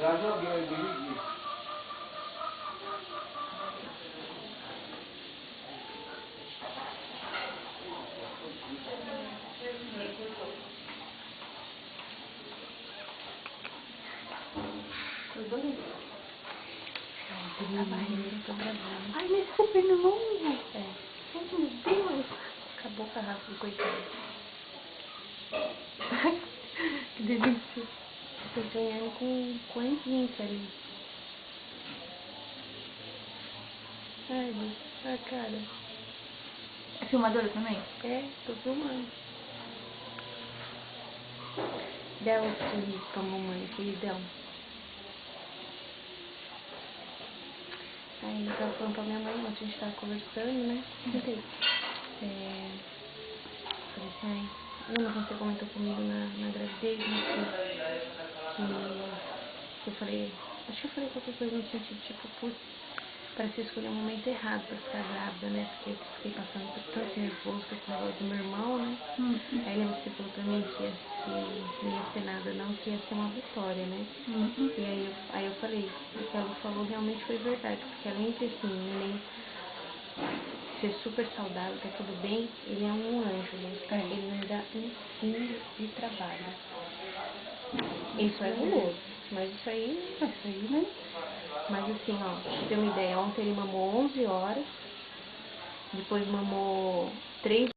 Já joguei, dirigi. A barreira tô gravando. Ai, mas super longo. É, Ai, meu Deus. acabou com a raça do coitado. Que delícia. Tô sonhando com a Henrique ali. Ai, Deus, a cara. É filmadora também? É, tô filmando. Dá o sorriso pra mamãe, queridão. Aí eu tava falando pra minha mãe, ontem a gente tava conversando, né? Falei assim, ai, lembra quando você comentou comigo na gravidez, né? Que eu falei, acho que eu falei qualquer coisa no sentido, tipo, putz, parece escolher o momento errado pra ficar grávida, né? Porque eu fiquei passando por tanto nervoso com esse negócio do meu irmão, né? Aí lembra que você falou pra mim que não ia ser nada não, que ia ser uma vitória, né? E aí eu falei, o que ela falou realmente foi verdade, porque além de assim, o neném ser super saudável, tá tudo bem, ele é um anjo, né? Ele não dá um pingo de trabalho. Isso é guloso, mas isso aí, né? Mas assim, ó, pra você ter uma ideia, ontem ele mamou 11 horas, depois mamou 3